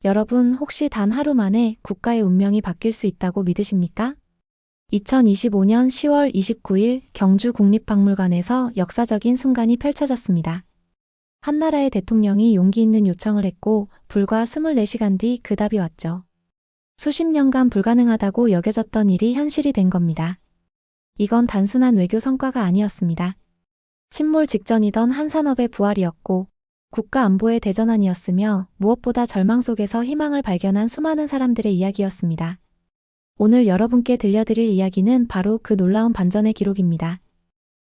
여러분 혹시 단 하루 만에 국가의 운명이 바뀔 수 있다고 믿으십니까? 2025년 10월 29일 경주 국립박물관에서 역사적인 순간이 펼쳐졌습니다. 한 나라의 대통령이 용기 있는 요청을 했고 불과 24시간 뒤 그 답이 왔죠. 수십 년간 불가능하다고 여겨졌던 일이 현실이 된 겁니다. 이건 단순한 외교 성과가 아니었습니다. 침몰 직전이던 한 산업의 부활이었고 국가 안보의 대전환이었으며 무엇보다 절망 속에서 희망을 발견한 수많은 사람들의 이야기였습니다. 오늘 여러분께 들려드릴 이야기는 바로 그 놀라운 반전의 기록입니다.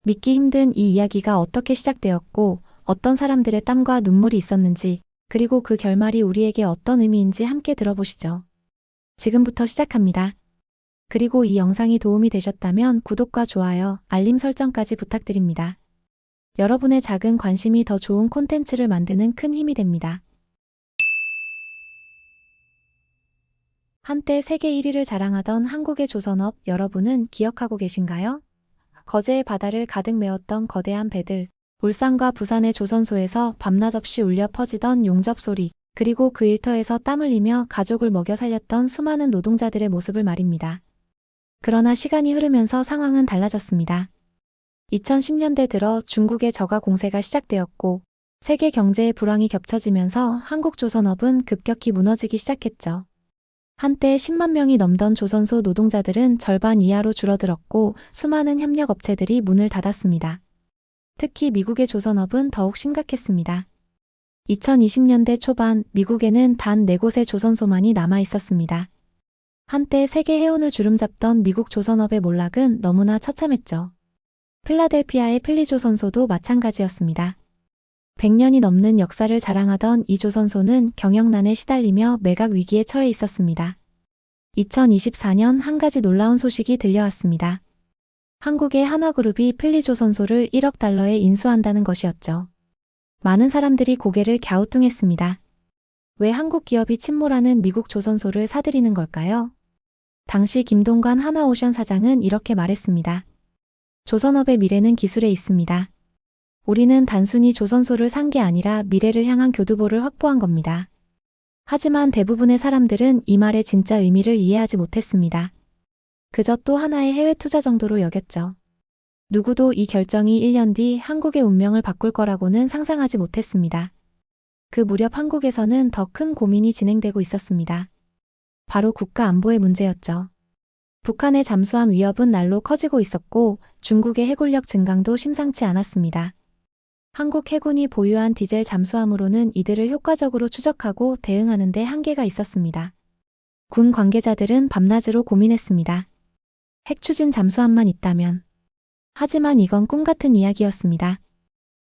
믿기 힘든 이 이야기가 어떻게 시작되었고 어떤 사람들의 땀과 눈물이 있었는지 그리고 그 결말이 우리에게 어떤 의미인지 함께 들어보시죠. 지금부터 시작합니다. 그리고 이 영상이 도움이 되셨다면 구독과 좋아요, 알림 설정까지 부탁드립니다. 여러분의 작은 관심이 더 좋은 콘텐츠를 만드는 큰 힘이 됩니다. 한때 세계 1위를 자랑하던 한국의 조선업 여러분은 기억하고 계신가요? 거제의 바다를 가득 메웠던 거대한 배들, 울산과 부산의 조선소에서 밤낮 없이 울려 퍼지던 용접 소리, 그리고 그 일터에서 땀 흘리며 가족을 먹여 살렸던 수많은 노동자들의 모습을 말입니다. 그러나 시간이 흐르면서 상황은 달라졌습니다. 2010년대 들어 중국의 저가 공세가 시작되었고 세계 경제의 불황이 겹쳐지면서 한국 조선업은 급격히 무너지기 시작했죠. 한때 10만 명이 넘던 조선소 노동자들은 절반 이하로 줄어들었고 수많은 협력업체들이 문을 닫았습니다. 특히 미국의 조선업은 더욱 심각했습니다. 2020년대 초반 미국에는 단 4곳의 조선소만이 남아 있었습니다. 한때 세계 해운을 주름잡던 미국 조선업의 몰락은 너무나 처참했죠. 필라델피아의 필리조선소도 마찬가지였습니다. 100년이 넘는 역사를 자랑하던 이 조선소는 경영난에 시달리며 매각 위기에 처해 있었습니다. 2024년 한 가지 놀라운 소식이 들려왔습니다. 한국의 한화그룹이 필리조선소를 1억 달러에 인수한다는 것이었죠. 많은 사람들이 고개를 갸우뚱했습니다. 왜 한국 기업이 침몰하는 미국 조선소를 사들이는 걸까요? 당시 김동관 한화오션 사장은 이렇게 말했습니다. 조선업의 미래는 기술에 있습니다. 우리는 단순히 조선소를 산 게 아니라 미래를 향한 교두보를 확보한 겁니다. 하지만 대부분의 사람들은 이 말의 진짜 의미를 이해하지 못했습니다. 그저 또 하나의 해외 투자 정도로 여겼죠. 누구도 이 결정이 1년 뒤 한국의 운명을 바꿀 거라고는 상상하지 못했습니다. 그 무렵 한국에서는 더 큰 고민이 진행되고 있었습니다. 바로 국가 안보의 문제였죠. 북한의 잠수함 위협은 날로 커지고 있었고 중국의 해군력 증강도 심상치 않았습니다. 한국 해군이 보유한 디젤 잠수함으로는 이들을 효과적으로 추적하고 대응하는 데 한계가 있었습니다. 군 관계자들은 밤낮으로 고민했습니다. 핵 추진 잠수함만 있다면. 하지만 이건 꿈같은 이야기였습니다.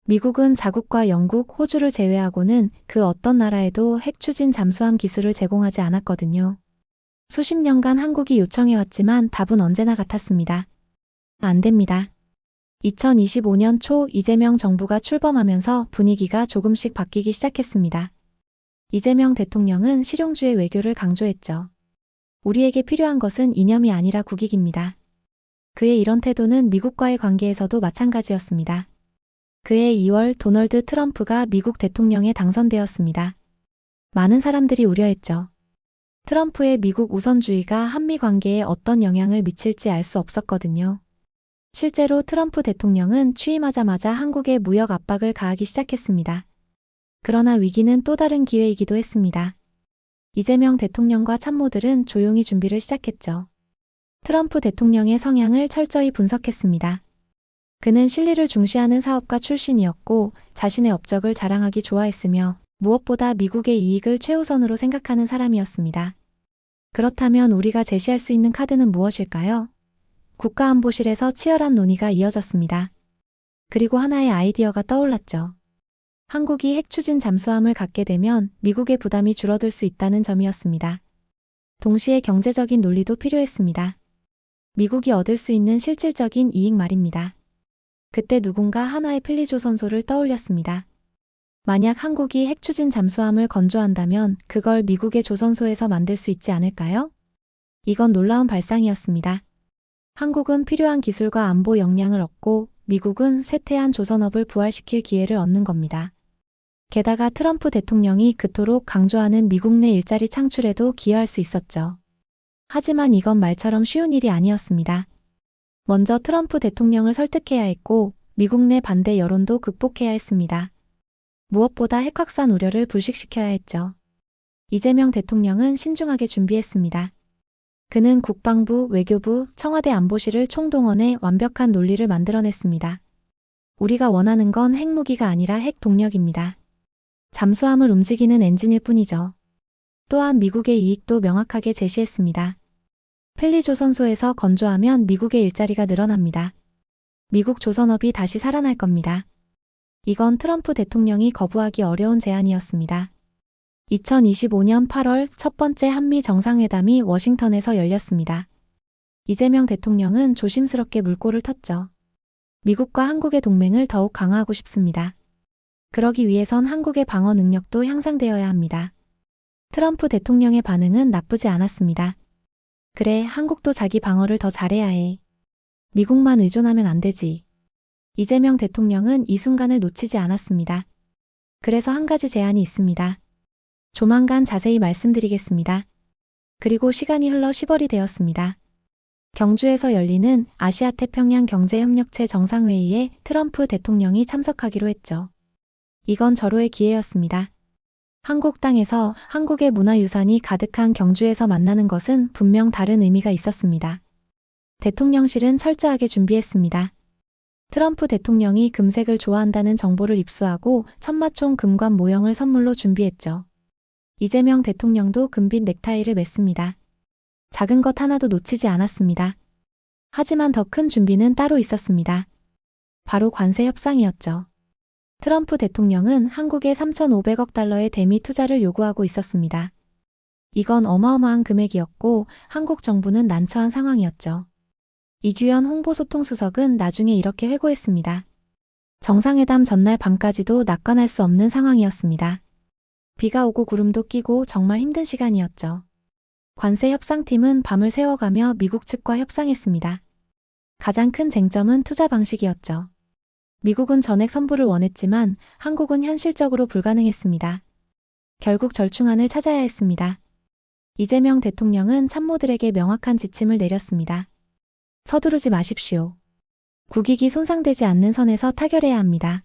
미국은 자국과 영국, 호주를 제외하고는 그 어떤 나라에도 핵 추진 잠수함 기술을 제공하지 않았거든요. 수십 년간 한국이 요청해왔지만 답은 언제나 같았습니다. 안 됩니다. 2025년 초 이재명 정부가 출범하면서 분위기가 조금씩 바뀌기 시작했습니다. 이재명 대통령은 실용주의 외교를 강조했죠. 우리에게 필요한 것은 이념이 아니라 국익입니다. 그의 이런 태도는 미국과의 관계에서도 마찬가지였습니다. 그해 2월 도널드 트럼프가 미국 대통령에 당선되었습니다. 많은 사람들이 우려했죠. 트럼프의 미국 우선주의가 한미 관계에 어떤 영향을 미칠지 알 수 없었거든요. 실제로 트럼프 대통령은 취임하자마자 한국에 무역 압박을 가하기 시작했습니다. 그러나 위기는 또 다른 기회이기도 했습니다. 이재명 대통령과 참모들은 조용히 준비를 시작했죠. 트럼프 대통령의 성향을 철저히 분석했습니다. 그는 실리를 중시하는 사업가 출신이었고 자신의 업적을 자랑하기 좋아했으며 무엇보다 미국의 이익을 최우선으로 생각하는 사람이었습니다. 그렇다면 우리가 제시할 수 있는 카드는 무엇일까요? 국가안보실에서 치열한 논의가 이어졌습니다. 그리고 하나의 아이디어가 떠올랐죠. 한국이 핵 추진 잠수함을 갖게 되면 미국의 부담이 줄어들 수 있다는 점이었습니다. 동시에 경제적인 논리도 필요했습니다. 미국이 얻을 수 있는 실질적인 이익 말입니다. 그때 누군가 하나의 필리조선소를 떠올렸습니다. 만약 한국이 핵 추진 잠수함을 건조한다면 그걸 미국의 조선소에서 만들 수 있지 않을까요? 이건 놀라운 발상이었습니다. 한국은 필요한 기술과 안보 역량을 얻고 미국은 쇠퇴한 조선업을 부활시킬 기회를 얻는 겁니다. 게다가 트럼프 대통령이 그토록 강조하는 미국 내 일자리 창출에도 기여할 수 있었죠. 하지만 이건 말처럼 쉬운 일이 아니었습니다. 먼저 트럼프 대통령을 설득해야 했고 미국 내 반대 여론도 극복해야 했습니다. 무엇보다 핵 확산 우려를 불식시켜야 했죠. 이재명 대통령은 신중하게 준비했습니다. 그는 국방부, 외교부, 청와대 안보실을 총동원해 완벽한 논리를 만들어냈습니다. 우리가 원하는 건 핵무기가 아니라 핵 동력입니다. 잠수함을 움직이는 엔진일 뿐이죠. 또한 미국의 이익도 명확하게 제시했습니다. 펠리조선소에서 건조하면 미국의 일자리가 늘어납니다. 미국 조선업이 다시 살아날 겁니다. 이건 트럼프 대통령이 거부하기 어려운 제안이었습니다. 2025년 8월 첫 번째 한미 정상회담이 워싱턴에서 열렸습니다. 이재명 대통령은 조심스럽게 물꼬를 텄죠. 미국과 한국의 동맹을 더욱 강화하고 싶습니다. 그러기 위해선 한국의 방어 능력도 향상되어야 합니다. 트럼프 대통령의 반응은 나쁘지 않았습니다. 그래, 한국도 자기 방어를 더 잘해야 해. 미국만 의존하면 안 되지. 이재명 대통령은 이 순간을 놓치지 않았습니다. 그래서 한 가지 제안이 있습니다. 조만간 자세히 말씀드리겠습니다. 그리고 시간이 흘러 10월이 되었습니다. 경주에서 열리는 아시아태평양 경제협력체 정상회의에 트럼프 대통령이 참석하기로 했죠. 이건 절호의 기회였습니다. 한국 땅에서 한국의 문화유산이 가득한 경주에서 만나는 것은 분명 다른 의미가 있었습니다. 대통령실은 철저하게 준비했습니다. 트럼프 대통령이 금색을 좋아한다는 정보를 입수하고 천마총 금관 모형을 선물로 준비했죠. 이재명 대통령도 금빛 넥타이를 맸습니다. 작은 것 하나도 놓치지 않았습니다. 하지만 더 큰 준비는 따로 있었습니다. 바로 관세 협상이었죠. 트럼프 대통령은 한국에 3,500억 달러의 대미 투자를 요구하고 있었습니다. 이건 어마어마한 금액이었고 한국 정부는 난처한 상황이었죠. 이규현 홍보소통수석은 나중에 이렇게 회고했습니다. 정상회담 전날 밤까지도 낙관할 수 없는 상황이었습니다. 비가 오고 구름도 끼고 정말 힘든 시간이었죠. 관세 협상팀은 밤을 새워가며 미국 측과 협상했습니다. 가장 큰 쟁점은 투자 방식이었죠. 미국은 전액 선불을 원했지만 한국은 현실적으로 불가능했습니다. 결국 절충안을 찾아야 했습니다. 이재명 대통령은 참모들에게 명확한 지침을 내렸습니다. 서두르지 마십시오. 국익이 손상되지 않는 선에서 타결해야 합니다.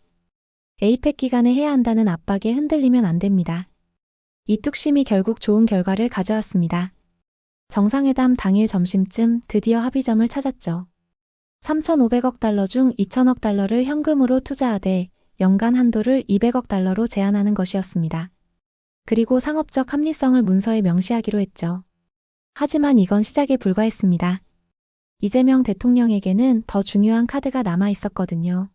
에이펙 기간에 해야 한다는 압박에 흔들리면 안 됩니다. 이 뚝심이 결국 좋은 결과를 가져왔습니다. 정상회담 당일 점심쯤 드디어 합의점을 찾았죠. 3,500억 달러 중 2,000억 달러를 현금으로 투자하되 연간 한도를 200억 달러로 제한하는 것이었습니다. 그리고 상업적 합리성을 문서에 명시하기로 했죠. 하지만 이건 시작에 불과했습니다. 이재명 대통령에게는 더 중요한 카드가 남아 있었거든요.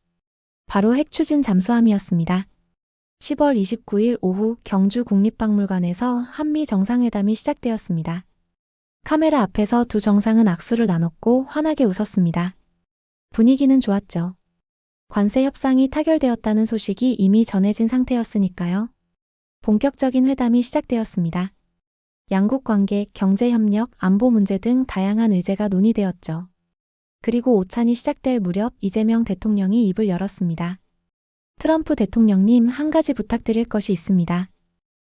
바로 핵 추진 잠수함이었습니다. 10월 29일 오후 경주 국립박물관에서 한미 정상회담이 시작되었습니다. 카메라 앞에서 두 정상은 악수를 나눴고 환하게 웃었습니다. 분위기는 좋았죠. 관세 협상이 타결되었다는 소식이 이미 전해진 상태였으니까요. 본격적인 회담이 시작되었습니다. 양국 관계, 경제협력, 안보 문제 등 다양한 의제가 논의되었죠. 그리고 오찬이 시작될 무렵 이재명 대통령이 입을 열었습니다. 트럼프 대통령님, 한 가지 부탁드릴 것이 있습니다.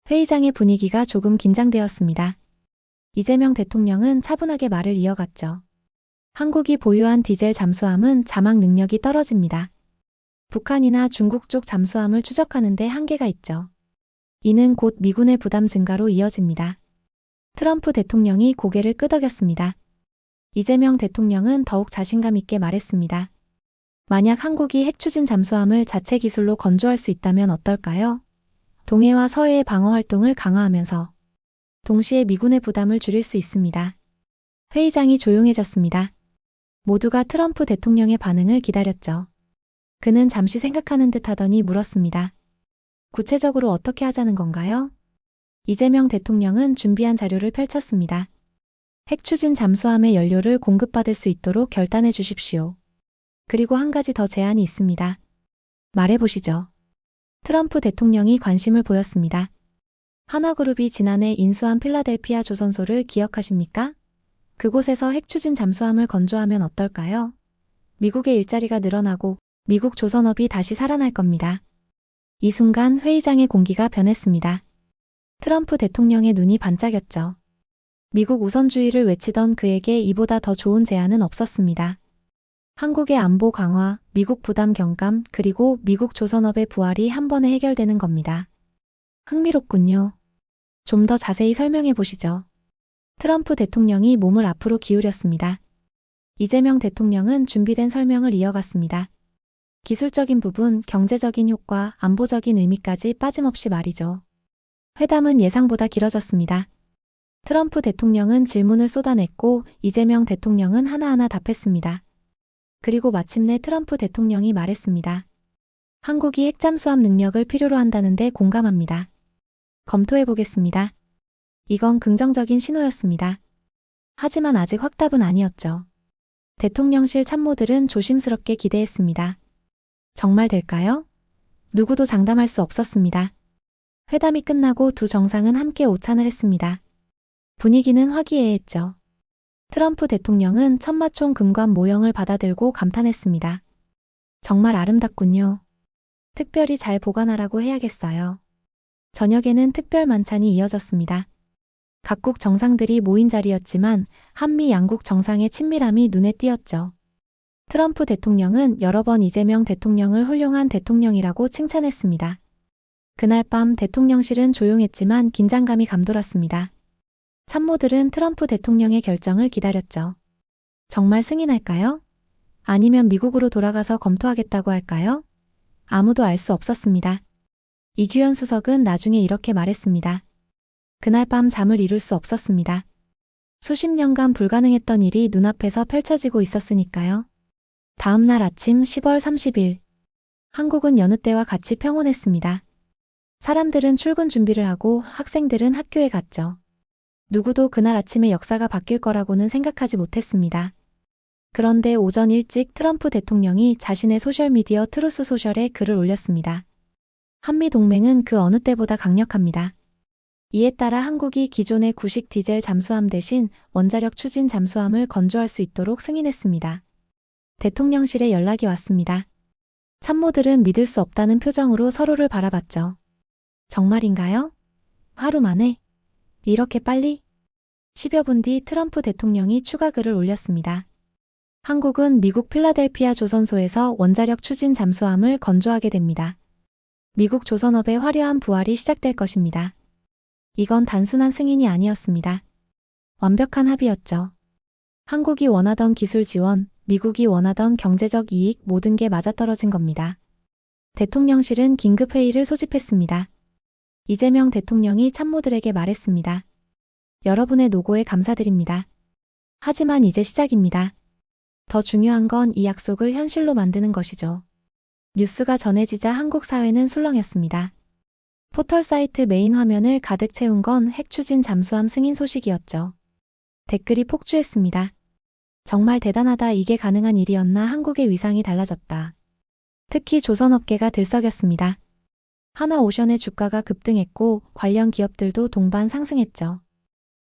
회의장의 분위기가 조금 긴장되었습니다. 이재명 대통령은 차분하게 말을 이어갔죠. 한국이 보유한 디젤 잠수함은 자막 능력이 떨어집니다. 북한이나 중국 쪽 잠수함을 추적하는 데 한계가 있죠. 이는 곧 미군의 부담 증가로 이어집니다. 트럼프 대통령이 고개를 끄덕였습니다. 이재명 대통령은 더욱 자신감 있게 말했습니다. 만약 한국이 핵 추진 잠수함을 자체 기술로 건조할 수 있다면 어떨까요? 동해와 서해의 방어 활동을 강화하면서 동시에 미군의 부담을 줄일 수 있습니다. 회의장이 조용해졌습니다. 모두가 트럼프 대통령의 반응을 기다렸죠. 그는 잠시 생각하는 듯 하더니 물었습니다. 구체적으로 어떻게 하자는 건가요? 이재명 대통령은 준비한 자료를 펼쳤습니다. 핵 추진 잠수함의 연료를 공급받을 수 있도록 결단해 주십시오. 그리고 한 가지 더 제안이 있습니다. 말해보시죠. 트럼프 대통령이 관심을 보였습니다. 하나그룹이 지난해 인수한 필라델피아 조선소를 기억하십니까? 그곳에서 핵 추진 잠수함을 건조하면 어떨까요? 미국의 일자리가 늘어나고 미국 조선업이 다시 살아날 겁니다. 이 순간 회의장의 공기가 변했습니다. 트럼프 대통령의 눈이 반짝였죠. 미국 우선주의를 외치던 그에게 이보다 더 좋은 제안은 없었습니다. 한국의 안보 강화, 미국 부담 경감, 그리고 미국 조선업의 부활이 한 번에 해결되는 겁니다. 흥미롭군요. 좀 더 자세히 설명해 보시죠. 트럼프 대통령이 몸을 앞으로 기울였습니다. 이재명 대통령은 준비된 설명을 이어갔습니다. 기술적인 부분, 경제적인 효과, 안보적인 의미까지 빠짐없이 말이죠. 회담은 예상보다 길어졌습니다. 트럼프 대통령은 질문을 쏟아냈고 이재명 대통령은 하나하나 답했습니다. 그리고 마침내 트럼프 대통령이 말했습니다. 한국이 핵잠수함 능력을 필요로 한다는데 공감합니다. 검토해보겠습니다. 이건 긍정적인 신호였습니다. 하지만 아직 확답은 아니었죠. 대통령실 참모들은 조심스럽게 기대했습니다. 정말 될까요? 누구도 장담할 수 없었습니다. 회담이 끝나고 두 정상은 함께 오찬을 했습니다. 분위기는 화기애애했죠. 트럼프 대통령은 천마총 금관 모형을 받아들고 감탄했습니다. 정말 아름답군요. 특별히 잘 보관하라고 해야겠어요. 저녁에는 특별 만찬이 이어졌습니다. 각국 정상들이 모인 자리였지만 한미 양국 정상의 친밀함이 눈에 띄었죠. 트럼프 대통령은 여러 번 이재명 대통령을 훌륭한 대통령이라고 칭찬했습니다. 그날 밤 대통령실은 조용했지만 긴장감이 감돌았습니다. 참모들은 트럼프 대통령의 결정을 기다렸죠. 정말 승인할까요? 아니면 미국으로 돌아가서 검토하겠다고 할까요? 아무도 알 수 없었습니다. 이규현 수석은 나중에 이렇게 말했습니다. 그날 밤 잠을 이룰 수 없었습니다. 수십 년간 불가능했던 일이 눈앞에서 펼쳐지고 있었으니까요. 다음 날 아침 10월 30일. 한국은 여느 때와 같이 평온했습니다. 사람들은 출근 준비를 하고 학생들은 학교에 갔죠. 누구도 그날 아침에 역사가 바뀔 거라고는 생각하지 못했습니다. 그런데 오전 일찍 트럼프 대통령이 자신의 소셜미디어 트루스 소셜에 글을 올렸습니다. 한미동맹은 그 어느 때보다 강력합니다. 이에 따라 한국이 기존의 구식 디젤 잠수함 대신 원자력 추진 잠수함을 건조할 수 있도록 승인했습니다. 대통령실에 연락이 왔습니다. 참모들은 믿을 수 없다는 표정으로 서로를 바라봤죠. 정말인가요? 하루 만에? 이렇게 빨리? 10여 분 뒤 트럼프 대통령이 추가 글을 올렸습니다. 한국은 미국 필라델피아 조선소에서 원자력 추진 잠수함을 건조하게 됩니다. 미국 조선업의 화려한 부활이 시작될 것입니다. 이건 단순한 승인이 아니었습니다. 완벽한 합의였죠. 한국이 원하던 기술 지원, 미국이 원하던 경제적 이익 모든 게 맞아떨어진 겁니다. 대통령실은 긴급회의를 소집했습니다. 이재명 대통령이 참모들에게 말했습니다. 여러분의 노고에 감사드립니다. 하지만 이제 시작입니다. 더 중요한 건 이 약속을 현실로 만드는 것이죠. 뉴스가 전해지자 한국 사회는 술렁였습니다. 포털 사이트 메인 화면을 가득 채운 건 핵 추진 잠수함 승인 소식이었죠. 댓글이 폭주했습니다. 정말 대단하다. 이게 가능한 일이었나. 한국의 위상이 달라졌다. 특히 조선업계가 들썩였습니다. 하나오션의 주가가 급등했고 관련 기업들도 동반 상승했죠.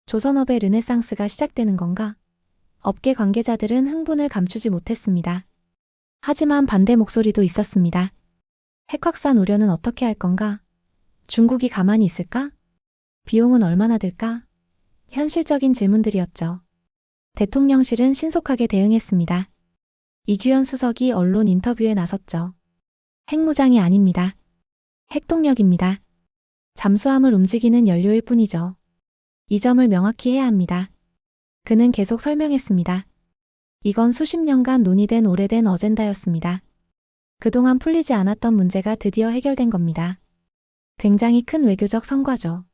조선업의 르네상스가 시작되는 건가? 업계 관계자들은 흥분을 감추지 못했습니다. 하지만 반대 목소리도 있었습니다. 핵 확산 우려는 어떻게 할 건가? 중국이 가만히 있을까? 비용은 얼마나 들까? 현실적인 질문들이었죠. 대통령실은 신속하게 대응했습니다. 이규현 수석이 언론 인터뷰에 나섰죠. 핵무장이 아닙니다. 핵동력입니다. 잠수함을 움직이는 연료일 뿐이죠. 이 점을 명확히 해야 합니다. 그는 계속 설명했습니다. 이건 수십 년간 논의된 오래된 어젠다였습니다. 그동안 풀리지 않았던 문제가 드디어 해결된 겁니다. 굉장히 큰 외교적 성과죠.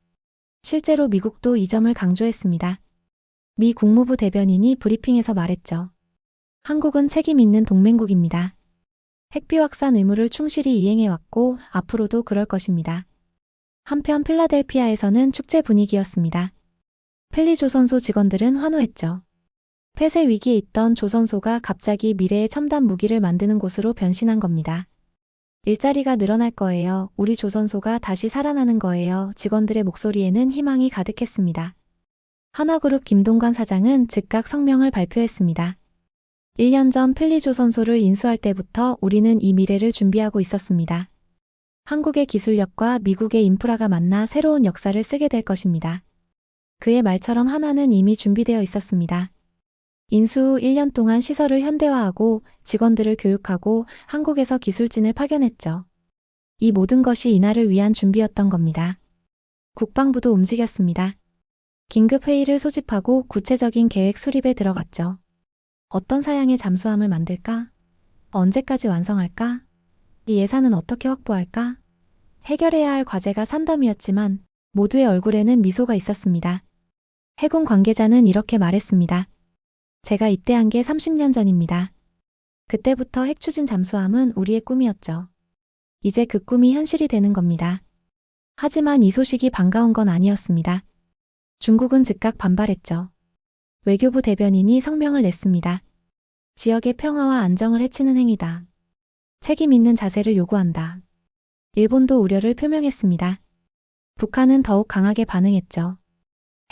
실제로 미국도 이 점을 강조했습니다. 미 국무부 대변인이 브리핑에서 말했죠. 한국은 책임 있는 동맹국입니다. 핵비 확산 의무를 충실히 이행해왔고 앞으로도 그럴 것입니다. 한편 필라델피아에서는 축제 분위기였습니다. 펠리조선소 직원들은 환호했죠. 폐쇄 위기에 있던 조선소가 갑자기 미래의 첨단 무기를 만드는 곳으로 변신한 겁니다. 일자리가 늘어날 거예요. 우리 조선소가 다시 살아나는 거예요. 직원들의 목소리에는 희망이 가득했습니다. 하나그룹 김동관 사장은 즉각 성명을 발표했습니다. 1년 전 펠리조선소를 인수할 때부터 우리는 이 미래를 준비하고 있었습니다. 한국의 기술력과 미국의 인프라가 만나 새로운 역사를 쓰게 될 것입니다. 그의 말처럼 한화는 이미 준비되어 있었습니다. 인수 후 1년 동안 시설을 현대화하고 직원들을 교육하고 한국에서 기술진을 파견했죠. 이 모든 것이 이날을 위한 준비였던 겁니다. 국방부도 움직였습니다. 긴급 회의를 소집하고 구체적인 계획 수립에 들어갔죠. 어떤 사양의 잠수함을 만들까? 언제까지 완성할까? 이 예산은 어떻게 확보할까? 해결해야 할 과제가 산더미였지만 모두의 얼굴에는 미소가 있었습니다. 해군 관계자는 이렇게 말했습니다. 제가 입대한 게 30년 전입니다. 그때부터 핵추진 잠수함은 우리의 꿈이었죠. 이제 그 꿈이 현실이 되는 겁니다. 하지만 이 소식이 반가운 건 아니었습니다. 중국은 즉각 반발했죠. 외교부 대변인이 성명을 냈습니다. 지역의 평화와 안정을 해치는 행위다. 책임 있는 자세를 요구한다. 일본도 우려를 표명했습니다. 북한은 더욱 강하게 반응했죠.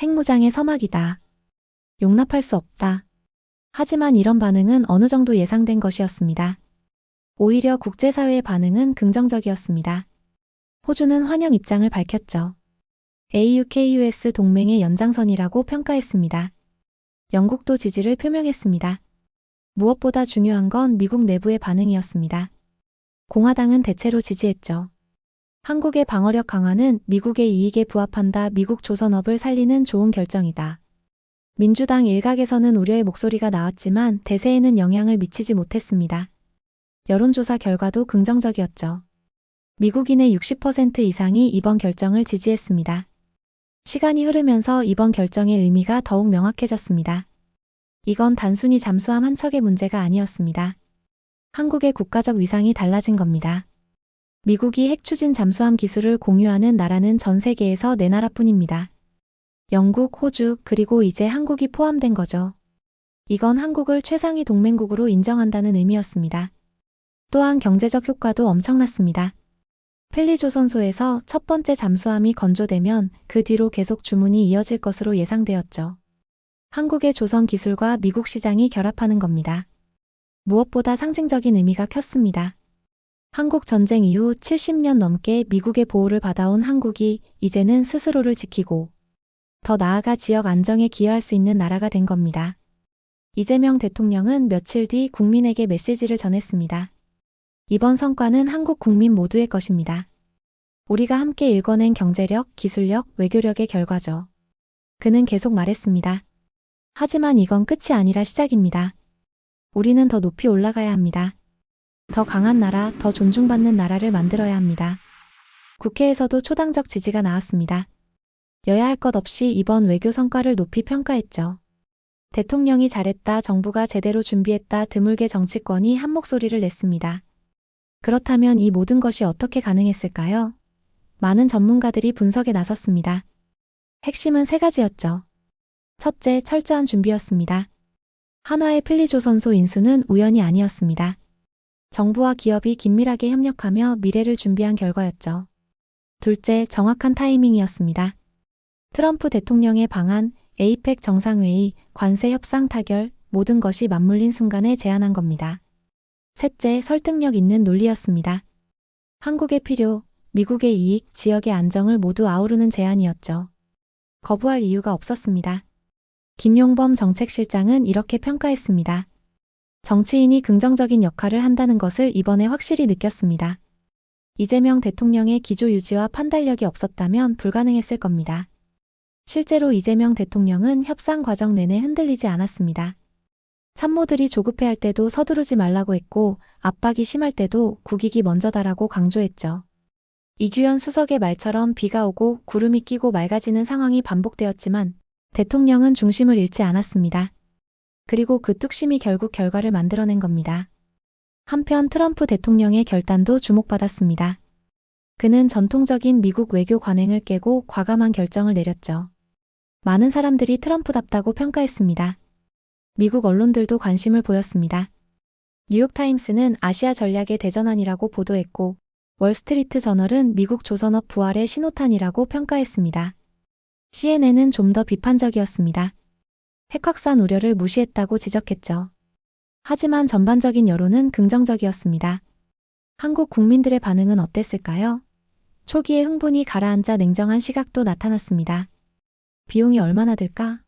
핵무장의 서막이다. 용납할 수 없다. 하지만 이런 반응은 어느 정도 예상된 것이었습니다. 오히려 국제사회의 반응은 긍정적이었습니다. 호주는 환영 입장을 밝혔죠. AUKUS 동맹의 연장선이라고 평가했습니다. 영국도 지지를 표명했습니다. 무엇보다 중요한 건 미국 내부의 반응이었습니다. 공화당은 대체로 지지했죠. 한국의 방어력 강화는 미국의 이익에 부합한다. 미국 조선업을 살리는 좋은 결정이다. 민주당 일각에서는 우려의 목소리가 나왔지만 대세에는 영향을 미치지 못했습니다. 여론조사 결과도 긍정적이었죠. 미국인의 60% 이상이 이번 결정을 지지했습니다. 시간이 흐르면서 이번 결정의 의미가 더욱 명확해졌습니다. 이건 단순히 잠수함 한 척의 문제가 아니었습니다. 한국의 국가적 위상이 달라진 겁니다. 미국이 핵추진 잠수함 기술을 공유하는 나라는 전 세계에서 4나라뿐입니다. 영국, 호주, 그리고 이제 한국이 포함된 거죠. 이건 한국을 최상위 동맹국으로 인정한다는 의미였습니다. 또한 경제적 효과도 엄청났습니다. 펠리조선소에서 첫 번째 잠수함이 건조되면 그 뒤로 계속 주문이 이어질 것으로 예상되었죠. 한국의 조선 기술과 미국 시장이 결합하는 겁니다. 무엇보다 상징적인 의미가 컸습니다. 한국 전쟁 이후 70년 넘게 미국의 보호를 받아온 한국이 이제는 스스로를 지키고 더 나아가 지역 안정에 기여할 수 있는 나라가 된 겁니다. 이재명 대통령은 며칠 뒤 국민에게 메시지를 전했습니다. 이번 성과는 한국 국민 모두의 것입니다. 우리가 함께 일궈낸 경제력, 기술력, 외교력의 결과죠. 그는 계속 말했습니다. 하지만 이건 끝이 아니라 시작입니다. 우리는 더 높이 올라가야 합니다. 더 강한 나라, 더 존중받는 나라를 만들어야 합니다. 국회에서도 초당적 지지가 나왔습니다. 여야 할 것 없이 이번 외교 성과를 높이 평가했죠. 대통령이 잘했다, 정부가 제대로 준비했다, 드물게 정치권이 한 목소리를 냈습니다. 그렇다면 이 모든 것이 어떻게 가능했을까요? 많은 전문가들이 분석에 나섰습니다. 핵심은 3가지였죠. 첫째, 철저한 준비였습니다. 한화의 펠리조선소 인수는 우연이 아니었습니다. 정부와 기업이 긴밀하게 협력하며 미래를 준비한 결과였죠. 둘째, 정확한 타이밍이었습니다. 트럼프 대통령의 방한, 에이펙 정상회의, 관세 협상 타결, 모든 것이 맞물린 순간에 제안한 겁니다. 셋째, 설득력 있는 논리였습니다. 한국의 필요, 미국의 이익, 지역의 안정을 모두 아우르는 제안이었죠. 거부할 이유가 없었습니다. 김용범 정책실장은 이렇게 평가했습니다. 정치인이 긍정적인 역할을 한다는 것을 이번에 확실히 느꼈습니다. 이재명 대통령의 기조 유지와 판단력이 없었다면 불가능했을 겁니다. 실제로 이재명 대통령은 협상 과정 내내 흔들리지 않았습니다. 참모들이 조급해할 때도 서두르지 말라고 했고 압박이 심할 때도 국익이 먼저다라고 강조했죠. 이규현 수석의 말처럼 비가 오고 구름이 끼고 맑아지는 상황이 반복되었지만 대통령은 중심을 잃지 않았습니다. 그리고 그 뚝심이 결국 결과를 만들어낸 겁니다. 한편 트럼프 대통령의 결단도 주목받았습니다. 그는 전통적인 미국 외교 관행을 깨고 과감한 결정을 내렸죠. 많은 사람들이 트럼프답다고 평가했습니다. 미국 언론들도 관심을 보였습니다. 뉴욕타임스는 아시아 전략의 대전환이라고 보도했고 월스트리트 저널은 미국 조선업 부활의 신호탄이라고 평가했습니다. CNN은 좀 더 비판적이었습니다. 핵 확산 우려를 무시했다고 지적했죠. 하지만 전반적인 여론은 긍정적이었습니다. 한국 국민들의 반응은 어땠을까요? 초기의 흥분이 가라앉아 냉정한 시각도 나타났습니다. 비용이 얼마나 들까?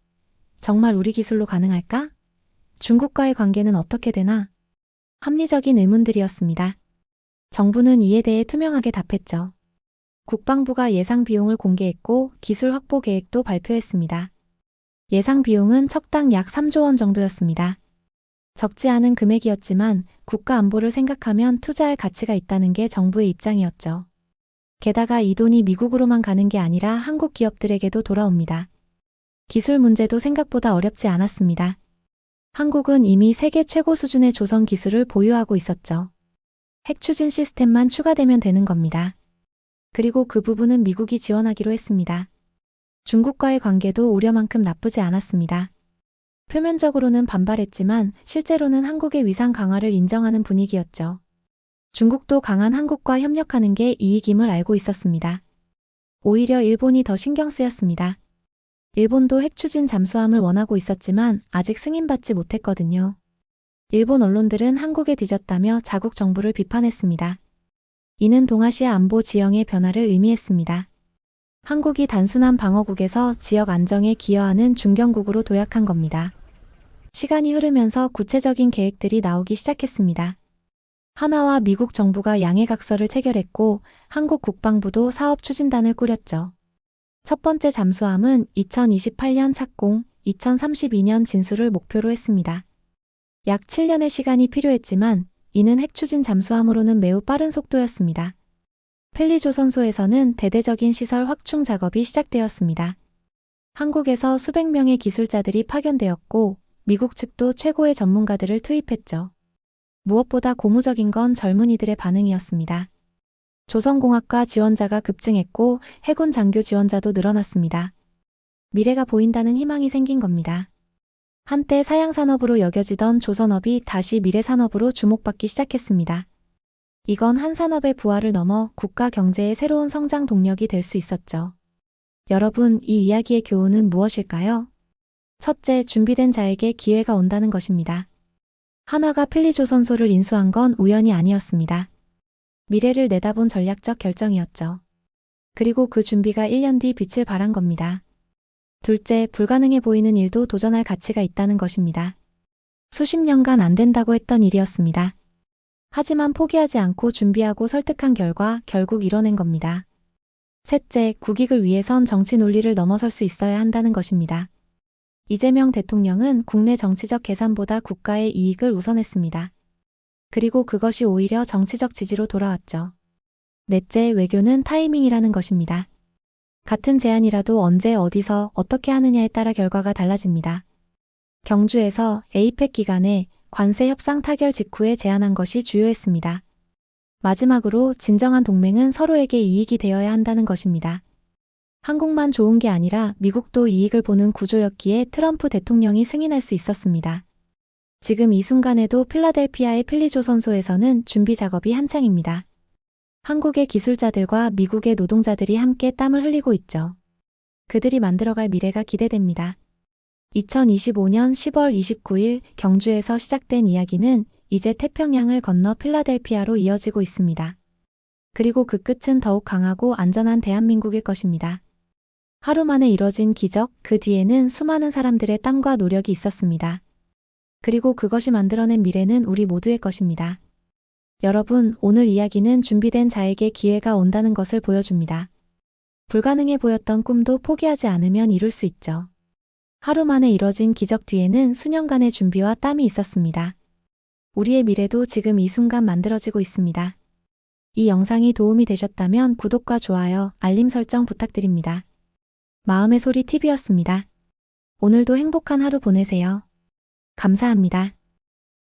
정말 우리 기술로 가능할까? 중국과의 관계는 어떻게 되나? 합리적인 의문들이었습니다. 정부는 이에 대해 투명하게 답했죠. 국방부가 예상 비용을 공개했고 기술 확보 계획도 발표했습니다. 예상 비용은 척당 약 3조 원 정도였습니다. 적지 않은 금액이었지만 국가 안보를 생각하면 투자할 가치가 있다는 게 정부의 입장이었죠. 게다가 이 돈이 미국으로만 가는 게 아니라 한국 기업들에게도 돌아옵니다. 기술 문제도 생각보다 어렵지 않았습니다. 한국은 이미 세계 최고 수준의 조성 기술을 보유하고 있었죠. 핵 추진 시스템만 추가되면 되는 겁니다. 그리고 그 부분은 미국이 지원하기로 했습니다. 중국과의 관계도 우려만큼 나쁘지 않았습니다. 표면적으로는 반발했지만 실제로는 한국의 위상 강화를 인정하는 분위기였죠. 중국도 강한 한국과 협력하는 게 이익임을 알고 있었습니다. 오히려 일본이 더 신경 쓰였습니다. 일본도 핵 추진 잠수함을 원하고 있었지만 아직 승인받지 못했거든요. 일본 언론들은 한국에 뒤졌다며 자국 정부를 비판했습니다. 이는 동아시아 안보 지형의 변화를 의미했습니다. 한국이 단순한 방어국에서 지역 안정에 기여하는 중견국으로 도약한 겁니다. 시간이 흐르면서 구체적인 계획들이 나오기 시작했습니다. 하나와 미국 정부가 양해각서를 체결했고 한국 국방부도 사업 추진단을 꾸렸죠. 첫 번째 잠수함은 2028년 착공, 2032년 진수를 목표로 했습니다. 약 7년의 시간이 필요했지만 이는 핵 추진 잠수함으로는 매우 빠른 속도였습니다. 펠리조선소에서는 대대적인 시설 확충 작업이 시작되었습니다. 한국에서 수백 명의 기술자들이 파견되었고 미국 측도 최고의 전문가들을 투입했죠. 무엇보다 고무적인 건 젊은이들의 반응이었습니다. 조선공학과 지원자가 급증했고 해군 장교 지원자도 늘어났습니다. 미래가 보인다는 희망이 생긴 겁니다. 한때 사양산업으로 여겨지던 조선업이 다시 미래산업으로 주목받기 시작했습니다. 이건 한 산업의 부활을 넘어 국가 경제의 새로운 성장 동력이 될 수 있었죠. 여러분, 이 이야기의 교훈은 무엇일까요? 첫째, 준비된 자에게 기회가 온다는 것입니다. 한화가 펠리조선소를 인수한 건 우연이 아니었습니다. 미래를 내다본 전략적 결정이었죠. 그리고 그 준비가 1년 뒤 빛을 발한 겁니다. 둘째, 불가능해 보이는 일도 도전할 가치가 있다는 것입니다. 수십 년간 안 된다고 했던 일이었습니다. 하지만 포기하지 않고 준비하고 설득한 결과 결국 이뤄낸 겁니다. 셋째, 국익을 위해선 정치 논리를 넘어설 수 있어야 한다는 것입니다. 이재명 대통령은 국내 정치적 계산보다 국가의 이익을 우선했습니다. 그리고 그것이 오히려 정치적 지지로 돌아왔죠. 넷째, 외교는 타이밍이라는 것입니다. 같은 제안이라도 언제 어디서 어떻게 하느냐에 따라 결과가 달라집니다. 경주에서 에이펙 기간에 관세 협상 타결 직후에 제안한 것이 주요했습니다. 마지막으로 진정한 동맹은 서로에게 이익이 되어야 한다는 것입니다. 한국만 좋은 게 아니라 미국도 이익을 보는 구조였기에 트럼프 대통령이 승인할 수 있었습니다. 지금 이 순간에도 필라델피아의 펠리조선소에서는 준비 작업이 한창입니다. 한국의 기술자들과 미국의 노동자들이 함께 땀을 흘리고 있죠. 그들이 만들어갈 미래가 기대됩니다. 2025년 10월 29일 경주에서 시작된 이야기는 이제 태평양을 건너 필라델피아로 이어지고 있습니다. 그리고 그 끝은 더욱 강하고 안전한 대한민국일 것입니다. 하루 만에 이뤄진 기적, 그 뒤에는 수많은 사람들의 땀과 노력이 있었습니다. 그리고 그것이 만들어낸 미래는 우리 모두의 것입니다. 여러분, 오늘 이야기는 준비된 자에게 기회가 온다는 것을 보여줍니다. 불가능해 보였던 꿈도 포기하지 않으면 이룰 수 있죠. 하루 만에 이뤄진 기적 뒤에는 수년간의 준비와 땀이 있었습니다. 우리의 미래도 지금 이 순간 만들어지고 있습니다. 이 영상이 도움이 되셨다면 구독과 좋아요, 알림 설정 부탁드립니다. 마음의 소리 TV였습니다. 오늘도 행복한 하루 보내세요. 감사합니다.